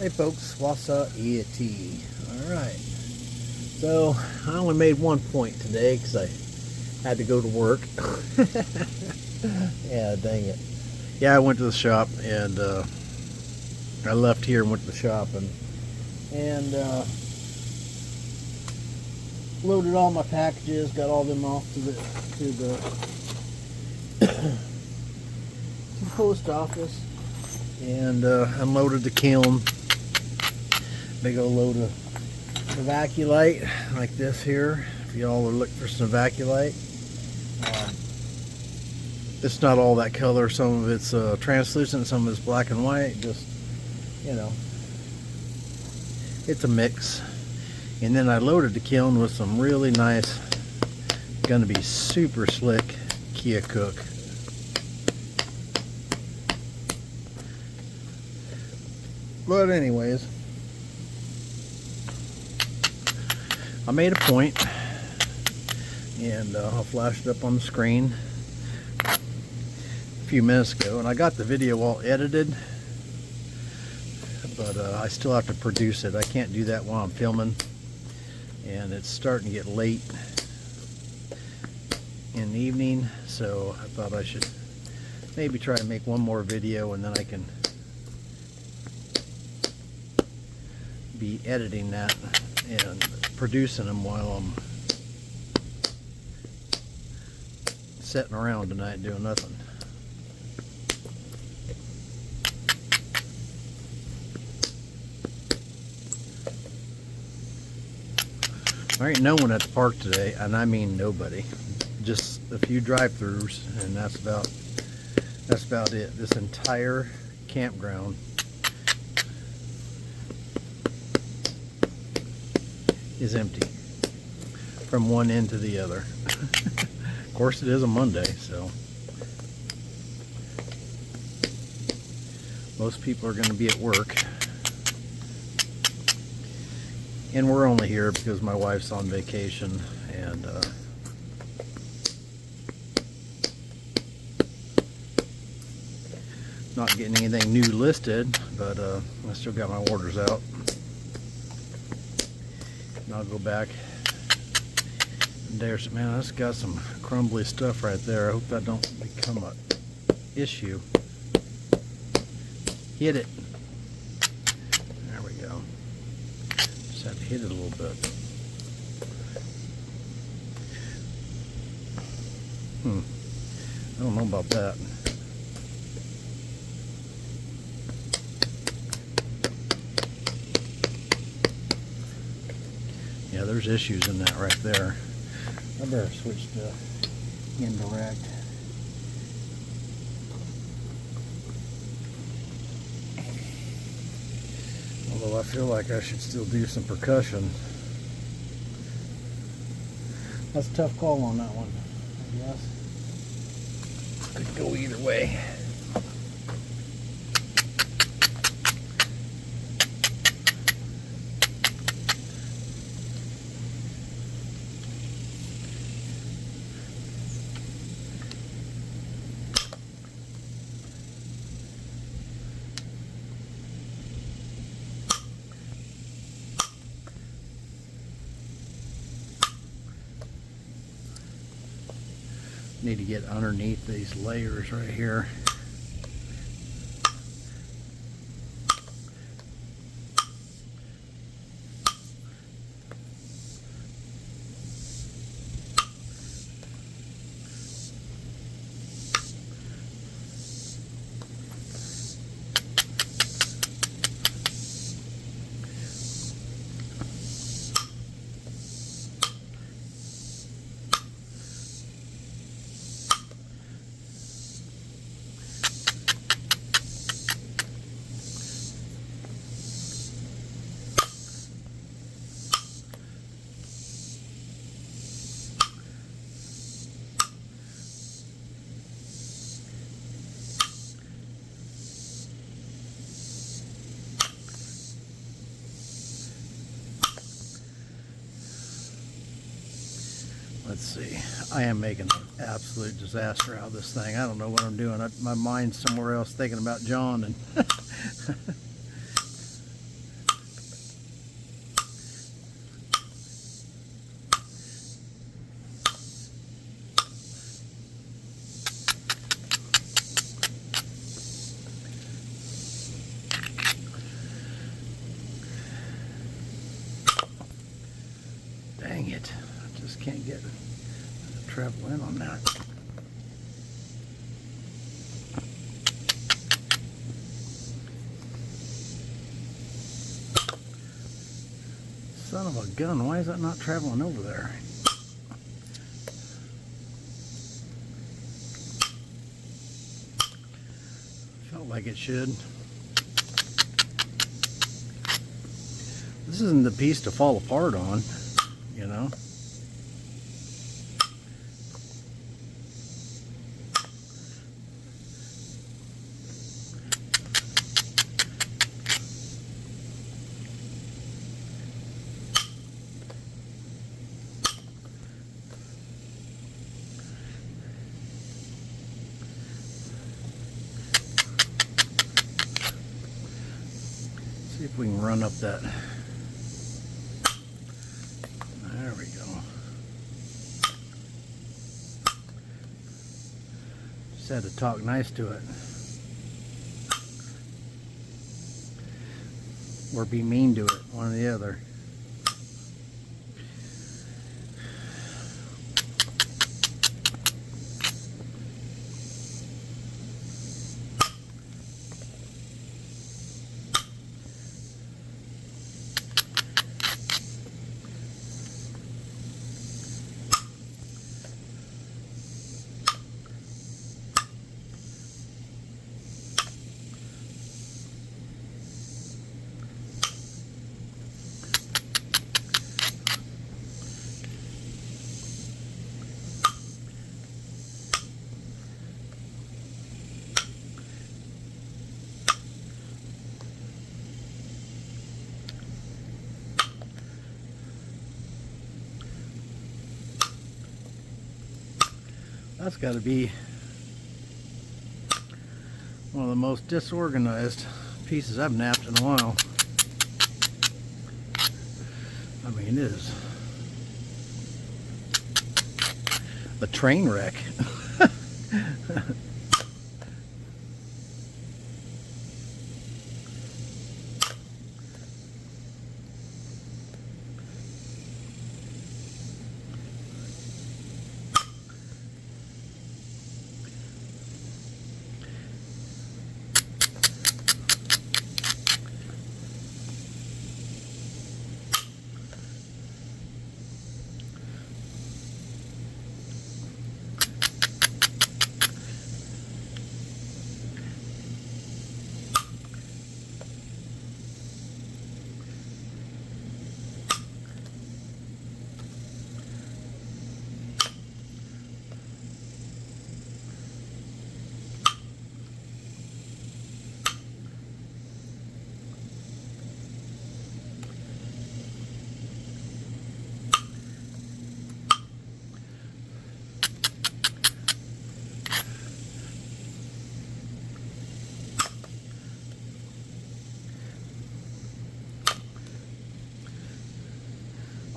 Hey folks, what's up, iyatee? Alright, so I only made one point today because I had to go to work. Yeah, dang it. Yeah, I went to the shop and I left here and went to the shop and loaded all my packages, got all them off to the to the post office, and unloaded the kiln. Big old load of Novaculite like this here. If y'all are looking for some Novaculite, it's not all that color. Some of it's translucent, some of it's black and white. Just, you know, it's a mix. And then I loaded the kiln with some really nice, gonna be super slick Keokuk. But anyways, I made a point, and I'll flash it up on the screen a few minutes ago, and I got the video all edited, but I still have to produce it. I can't do that while I'm filming, and it's starting to get late in the evening, so I thought I should maybe try to make one more video, and then I can be editing that and producing them while I'm sitting around tonight doing nothing. There ain't no one at the park today, and I mean nobody. Just a few drive-throughs, and that's about it. This entire campground is empty from one end to the other. Of course, it is a Monday, so most people are going to be at work, and we're only here because my wife's on vacation, and not getting anything new listed, but I still got my orders out. And I'll go back. And there's, man, that's got some crumbly stuff right there. I hope that don't become an issue. Hit it. There we go. Just have to hit it a little bit. I don't know about that. Yeah, there's issues in that right there. I better switch to indirect. Although I feel like I should still do some percussion. That's a tough call on that one, I guess. Could go either way. Need to get underneath these layers right here. Let's see. I am making an absolute disaster out of this thing. I don't know what I'm doing. My mind's somewhere else thinking about John. And travel in on that. Son of a gun, why is that not traveling over there? Felt like it should. This isn't the piece to fall apart on, you know. See if we can run up that. There we go. Just had to talk nice to it. Or be mean to it, one or the other. That's got to be one of the most disorganized pieces I've napped in a while. I mean, it is a train wreck.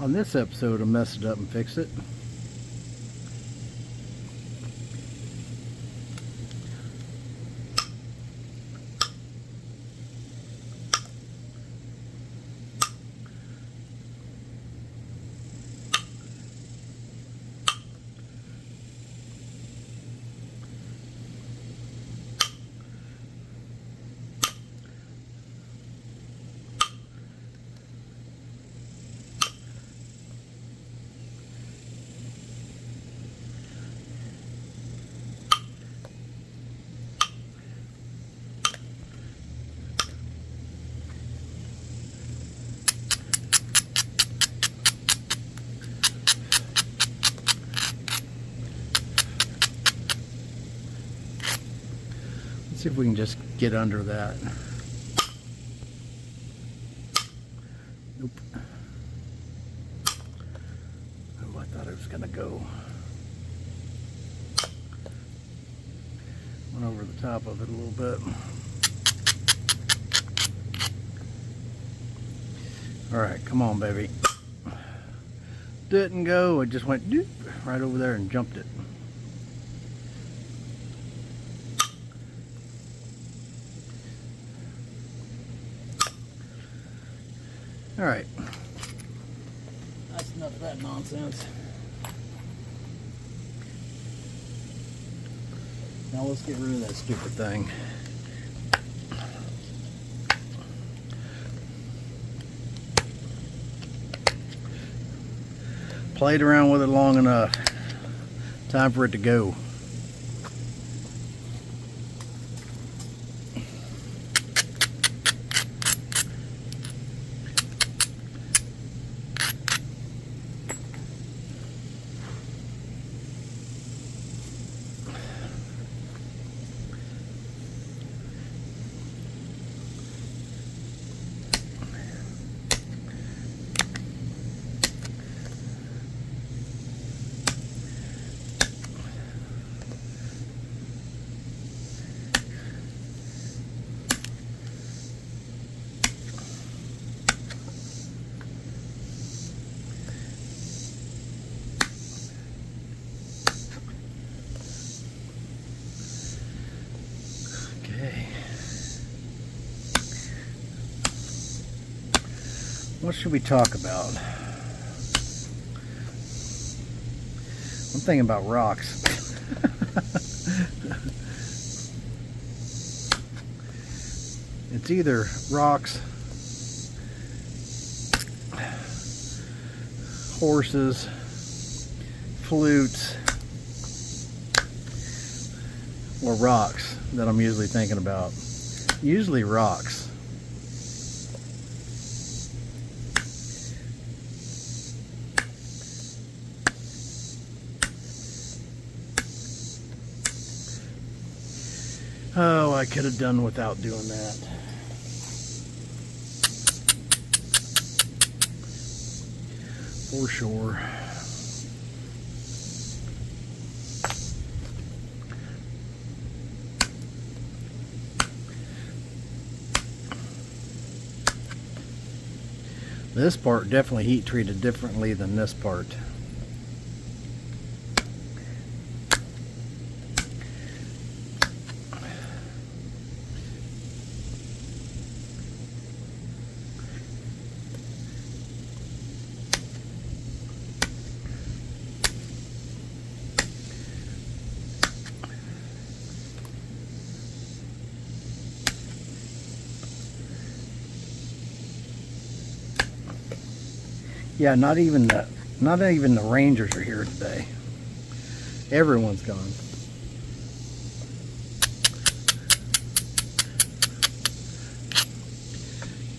On this episode, I messed it up and fixed it. See if we can just get under that. Nope. Oh, I thought it was gonna go. Went over the top of it a little bit. All right, come on, baby. Didn't go. It just went doop, right over there and jumped it. All right, that's enough of that nonsense. Now let's get rid of that stupid thing. Played around with it long enough. Time for it to go. What should we talk about? One thing about rocks. It's either rocks, horses, flutes, or rocks that I'm usually thinking about. Usually rocks. Oh, I could have done without doing that. For sure. This part definitely heat treated differently than this part. Yeah, not even the Rangers are here today. Everyone's gone.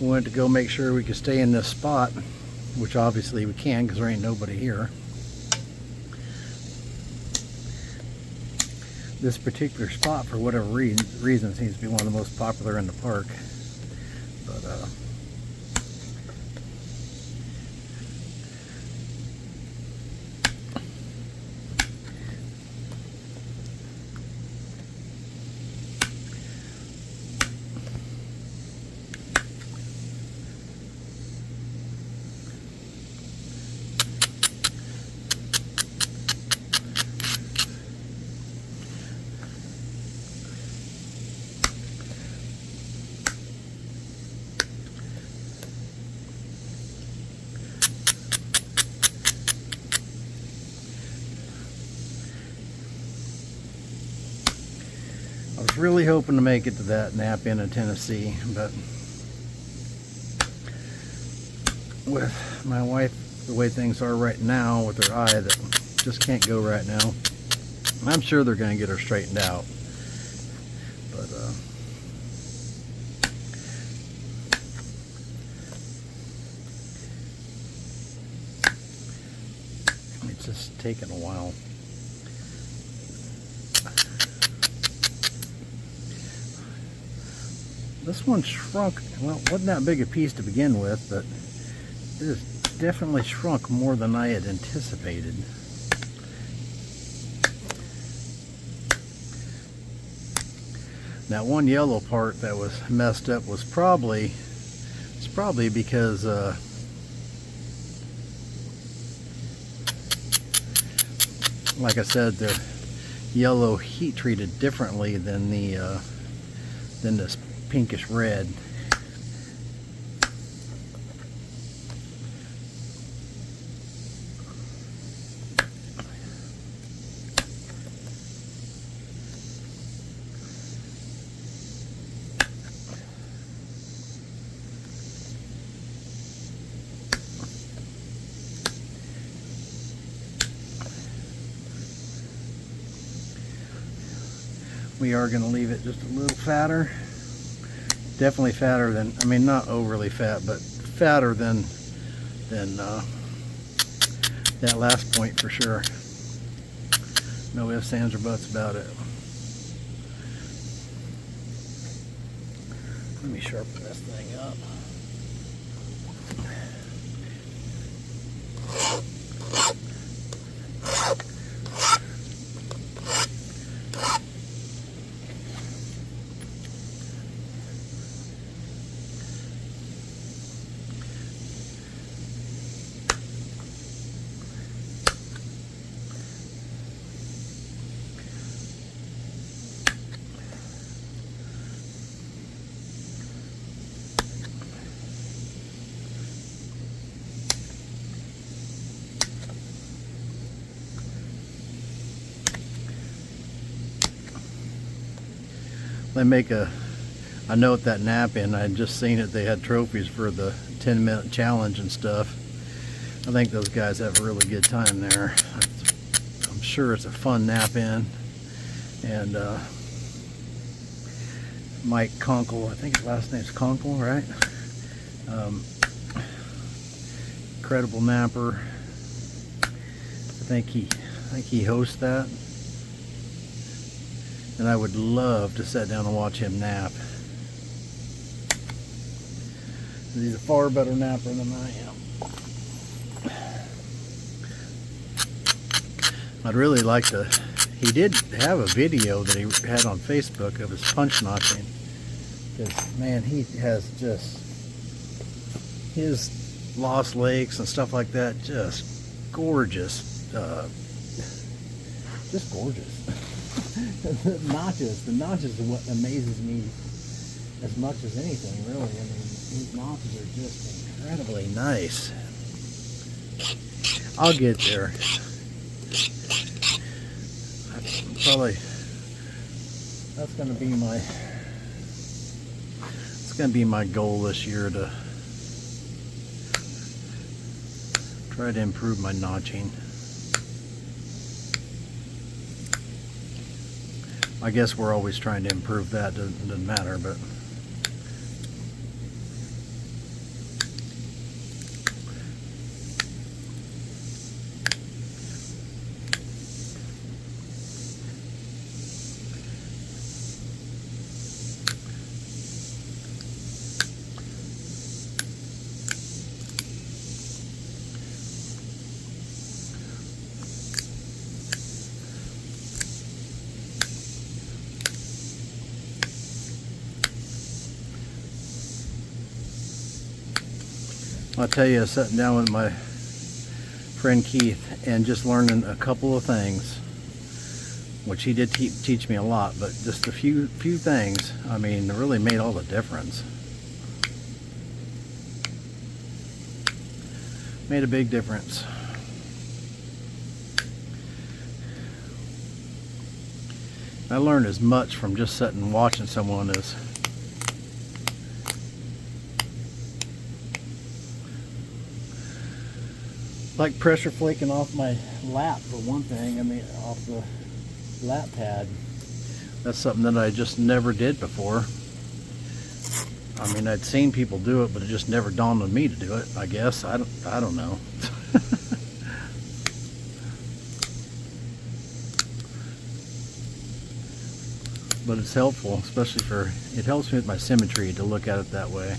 We wanted to go make sure we could stay in this spot, which obviously we can because there ain't nobody here. This particular spot, for whatever reason, seems to be one of the most popular in the park. But I was really hoping to make it to that Knap-in in Tennessee, but with my wife, the way things are right now with her eye, that just can't go right now. I'm sure they're going to get her straightened out, but it's just taking a while. This one shrunk, well, wasn't that big a piece to begin with, but it has definitely shrunk more than I had anticipated. That one yellow part that was messed up was probably because like I said, the yellow heat treated differently than this pinkish red. we are going to leave it just a little fatter. Definitely fatter than, I mean, not overly fat, but fatter than that last point for sure. No ifs, ands, or buts about it. Let me sharpen this thing up. They make a note that Knap-in. I had just seen it. They had trophies for the 10-minute challenge and stuff. I think those guys have a really good time there. I'm sure it's a fun Knap-in. And Mike Conkle, I think his last name's Conkle, right? Incredible napper. I think he hosts that. And I would love to sit down and watch him nap. He's a far better napper than I am. I'd really like to. He did have a video that he had on Facebook of his punch notching. Because, man, he has just his Lost Lakes and stuff like that, just gorgeous. Just gorgeous. The notches are what amazes me as much as anything, really. I mean, these notches are just incredibly nice. I'll get there. That's gonna be my goal this year, to try to improve my notching. I guess we're always trying to improve that. Doesn't matter, but I'll tell you, sitting down with my friend Keith and just learning a couple of things, which he did teach me a lot, but just a few things, I mean, it really made all the difference. Made a big difference. I learned as much from just sitting and watching someone as like pressure flaking off my lap, for one thing. I mean, off the lap pad. That's something that I just never did before. I mean, I'd seen people do it, but it just never dawned on me to do it, I guess. I don't know. But it's helpful, especially it helps me with my symmetry to look at it that way.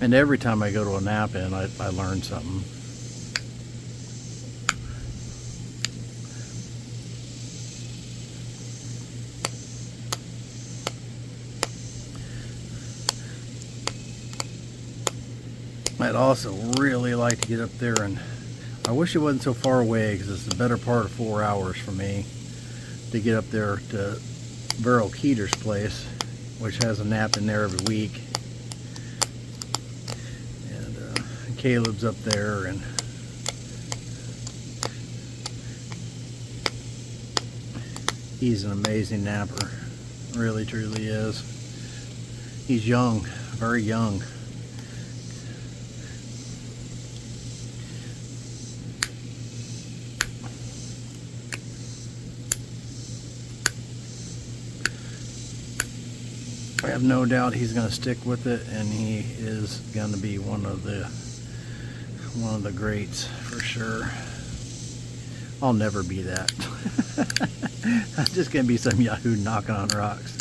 And every time I go to a Knap-in, I learn something. I'd also really like to get up there, and I wish it wasn't so far away, because it's the better part of 4 hours for me to get up there to Burl Keeter's place, which has a Knap-in there every week. Caleb's up there, and he's an amazing napper. Really, truly is. He's young, very young. I have no doubt he's going to stick with it, and he is going to be one of the greats for sure. I'll never be that. I'm just going to be some yahoo knocking on rocks.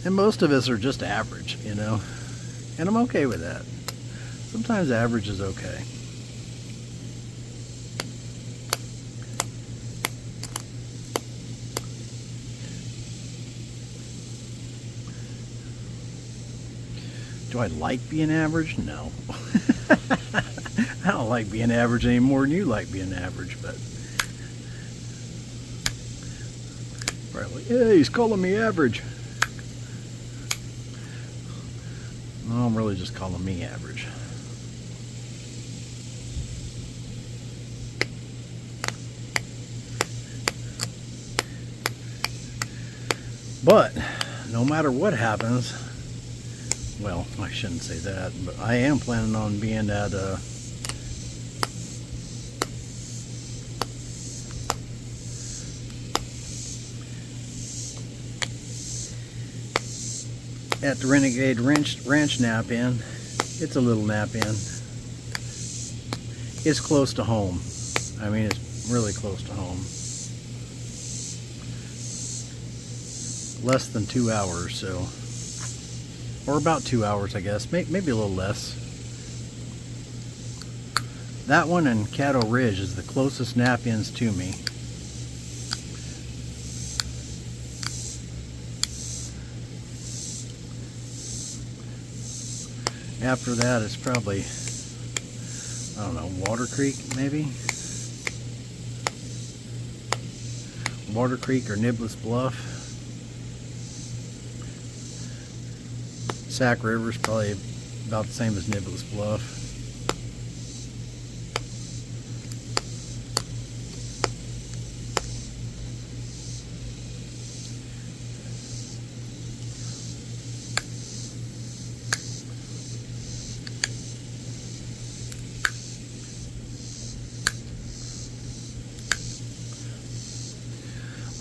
And most of us are just average, you know, and I'm okay with that. Sometimes average is okay. Do I like being average? No. I don't like being average any more than you like being average, but probably, yeah, he's calling me average. No, I'm really just calling me average. But no matter what happens, well, I shouldn't say that, but I am planning on being at the Renegade Ranch Knap-in. It's a little Knap-in. It's close to home. I mean, it's really close to home. Less than 2 hours, so, or about 2 hours, I guess, maybe a little less. That one and Caddo Ridge is the closest Knap-ins to me. After that, it's probably, I don't know, Water Creek, maybe? Water Creek or Nibless Bluff. Sac River is probably about the same as Nibless Bluff.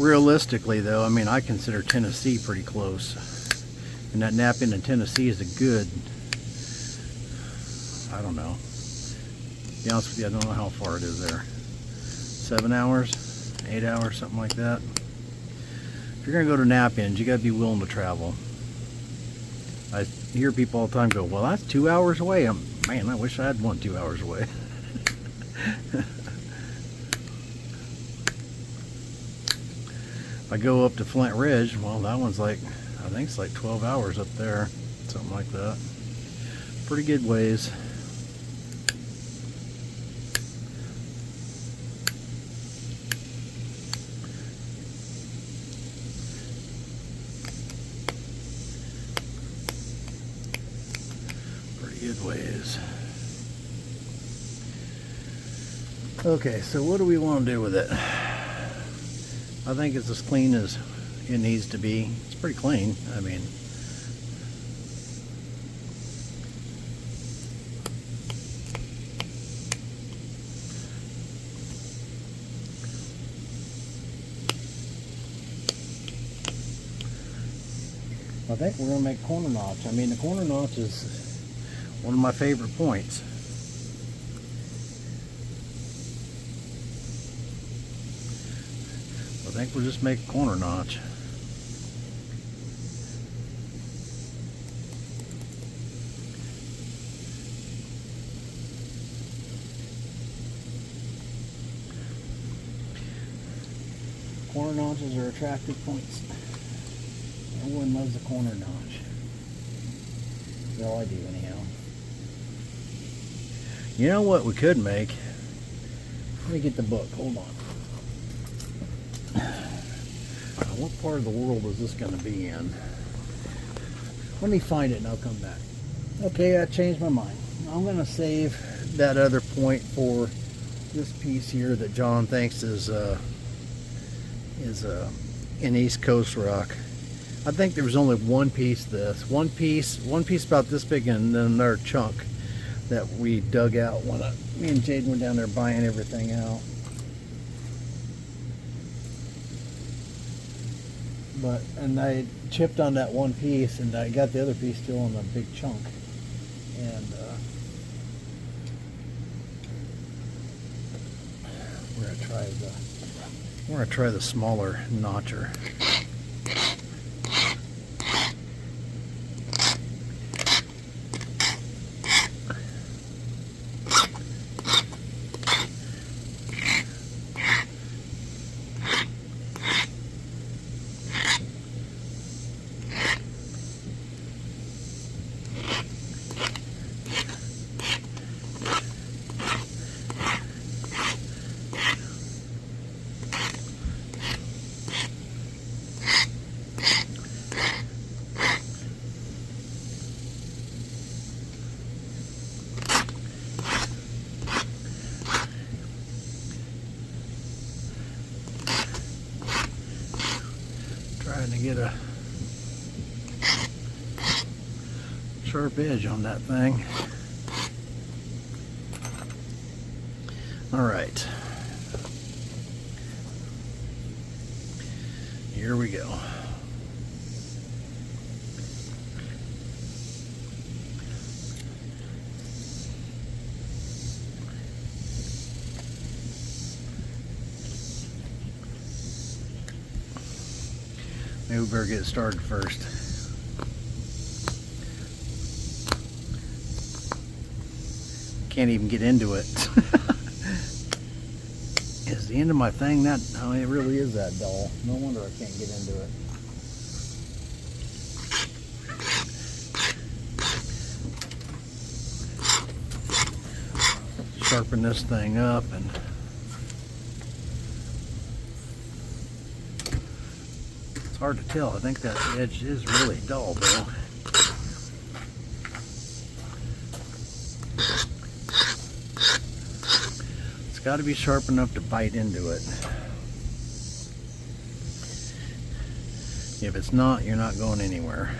Realistically, though, I mean, I consider Tennessee pretty close. And that Knap-in in Tennessee is a good, I don't know. To be honest with you, I don't know how far it is there. 7 hours, 8 hours, something like that. If you're going to go to Knap-ins, you got to be willing to travel. I hear people all the time go, well, that's 2 hours away. Man, I wish I had one 2 hours away. If I go up to Flint Ridge, well, that one's like, I think it's like 12 hours up there, something like that. Pretty good ways. Pretty good ways. Okay, so what do we want to do with it? I think it's as clean as it needs to be. It's pretty clean. I mean, I think we're going to make corner notch. I mean, the corner notch is one of my favorite points. I think we'll just make a corner notch. Corner notches are attractive points. Everyone loves a corner notch. That's all I do anyhow. You know what we could make? Let me get the book. Hold on. What part of the world is this going to be in? Let me find it and I'll come back. Okay, I changed my mind. I'm going to save that other point for this piece here that John thinks is an East Coast rock. I think there was only one piece of this. One piece about this big, and then another chunk that we dug out when me and Jaden were down there buying everything out. and I chipped on that one piece, and I got the other piece still in a big chunk. And we're gonna try the smaller notcher. Trying to get a sharp edge on that thing. All right, here we go. Maybe we better get started first. Can't even get into it. Is the end of my thing that? Oh, it really is that dull. No wonder I can't get into it. Sharpen this thing up and it's hard to tell. I think that edge is really dull though. It's got to be sharp enough to bite into it. If it's not, you're not going anywhere.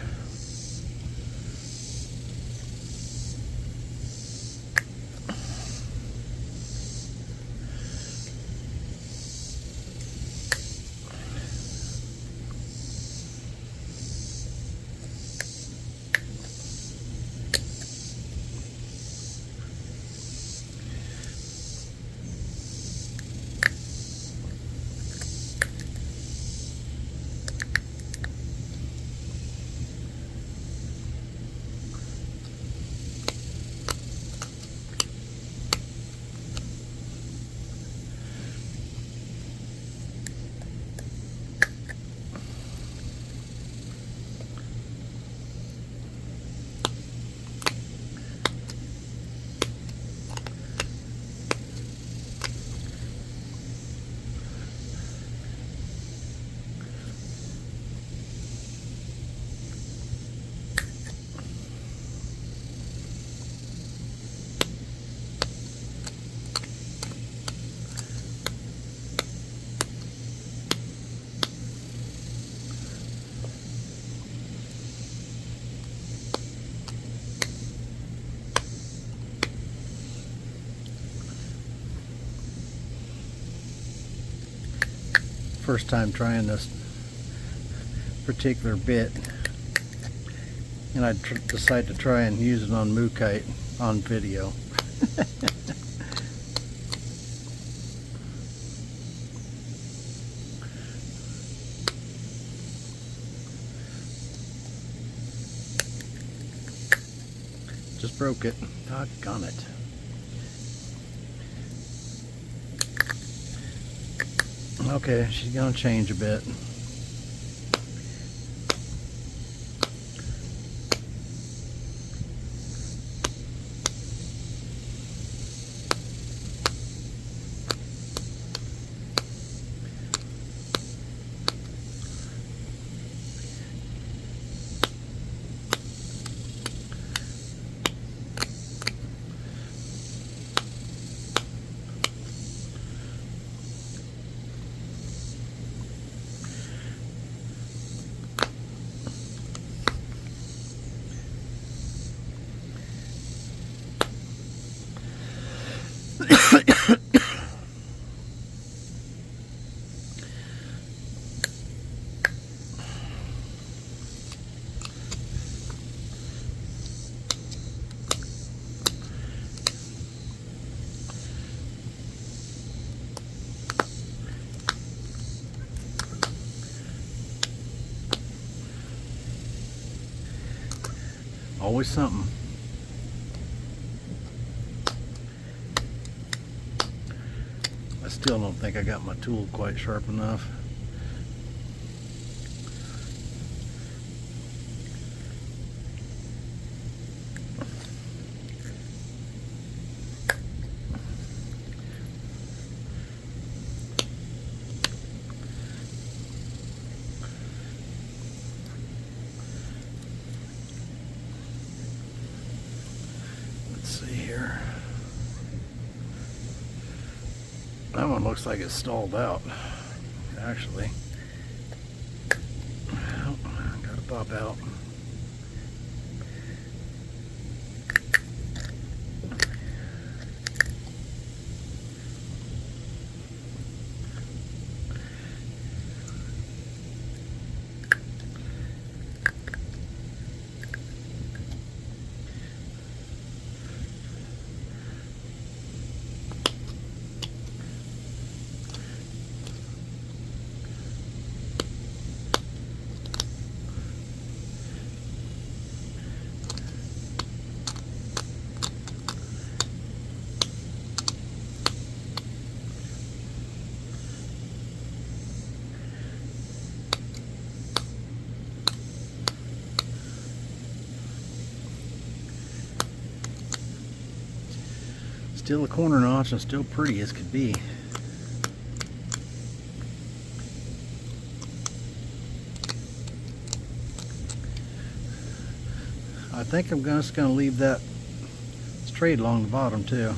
First time trying this particular bit, and I decided to try and use it on Mookaite on video. Just broke it. Doggone it. Okay, she's gonna change a bit. Always something. I still don't think I got my tool quite sharp enough. That one looks like it's stalled out, actually. Oh, gotta pop out. Still a corner notch and still pretty as could be. I think I'm just going to leave that straight along the bottom too.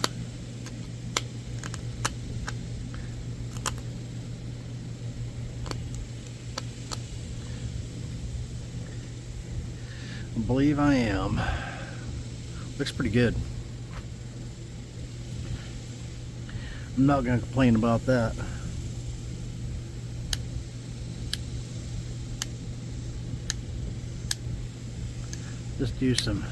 I believe I am. Looks pretty good. I'm not going to complain about that. Just do some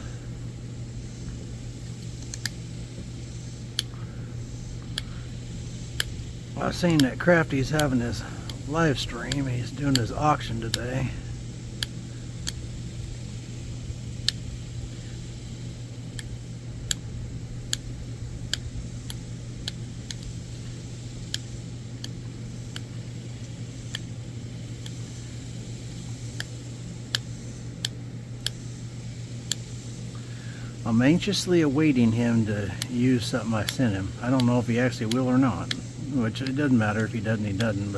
I was saying that Crafty's having his live stream. He's doing his auction today. I'm anxiously awaiting him to use something I sent him. I don't know if he actually will or not, which it doesn't matter if he doesn't, he doesn't,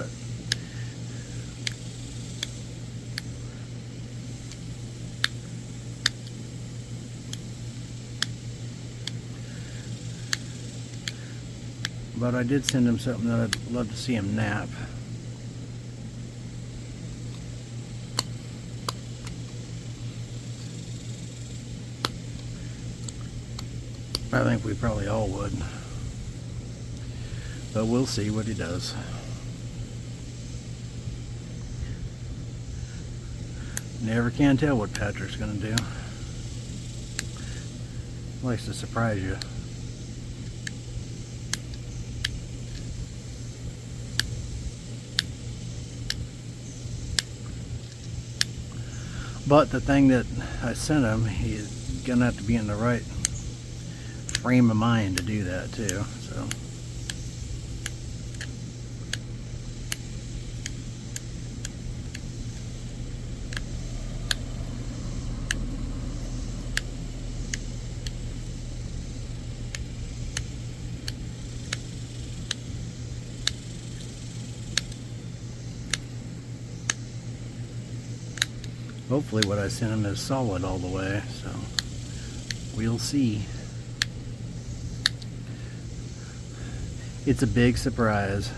but I did send him something that I'd love to see him knap. I think we probably all would, but we'll see what he does. Never can tell what Patrick's going to do. Likes to surprise you. But the thing that I sent him, he's going to have to be in the right frame of mind to do that too. So hopefully what I sent him is solid all the way, so we'll see. It's a big surprise.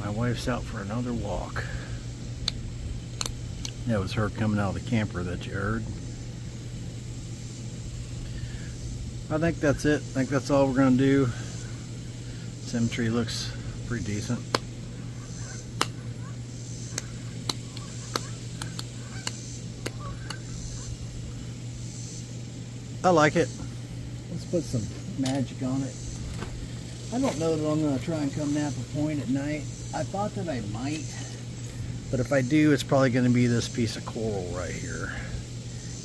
My wife's out for another walk. That was her coming out of the camper that you heard. I think that's it. I think that's all we're going to do. Symmetry looks pretty decent. I like it. Let's put some magic on it. I don't know that I'm going to try and come nap a point at night. I thought that I might, but if I do, it's probably going to be this piece of coral right here.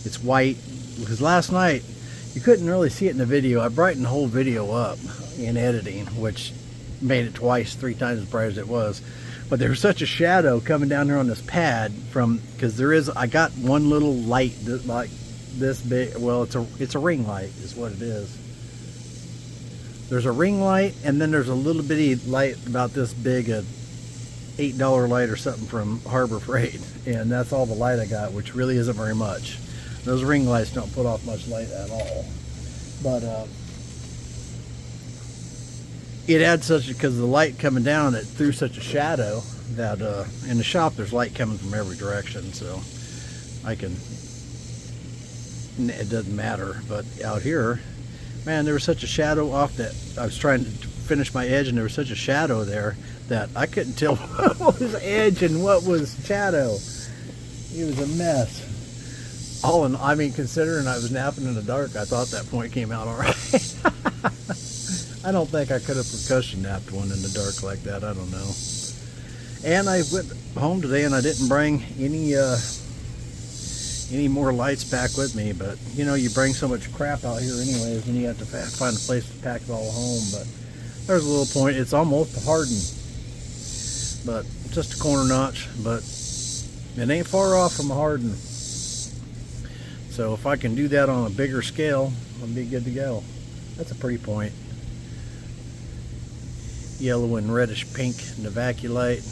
It's white, because last night you couldn't really see it in the video. I brightened the whole video up in editing, which made it twice, 3 times as bright as it was. But there was such a shadow coming down here on this pad because I got one little light that, like this big. Well, it's a ring light is what it is. There's a ring light, and then there's a little bitty light about this big, a $8 light or something from Harbor Freight, and that's all the light I got, which really isn't very much. Those ring lights don't put off much light at all, but it adds because the light coming down, it threw such a shadow that in the shop there's light coming from every direction, so it doesn't matter. But out here, man, there was such a shadow off that I was trying to finish my edge, and there was such a shadow there that I couldn't tell what was edge and what was shadow. It was a mess. I mean, considering I was napping in the dark, I thought that point came out all right. I don't think I could have percussion napped one in the dark like that. I don't know. And I went home today and I didn't bring any more lights back with me, but you know, you bring so much crap out here anyways, and you have to find a place to pack it all home. But there's a little point. It's almost hardened, but just a corner notch, but it ain't far off from a harden. So if I can do that on a bigger scale, I'll be good to go. That's a pretty point. Yellow and reddish pink Novaculite.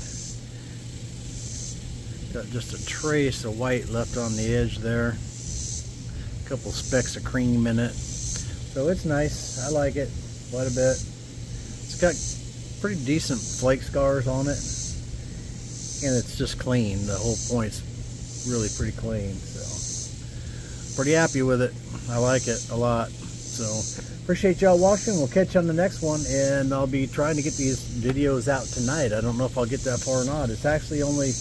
Got just a trace of white left on the edge there. A couple specks of cream in it. So it's nice. I like it quite a bit. It's got pretty decent flake scars on it. And it's just clean. The whole point's really pretty clean. So pretty happy with it. I like it a lot. So appreciate y'all watching. We'll catch you on the next one, and I'll be trying to get these videos out tonight. I don't know if I'll get that far or not. It's actually only,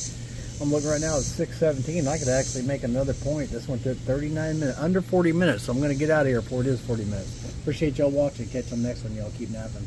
I'm looking right now, it's 6:17. I could actually make another point. This one took 39 minutes, under 40 minutes. So I'm going to get out of here before it is 40 minutes. Appreciate y'all watching. Catch you on the next one. Y'all keep napping.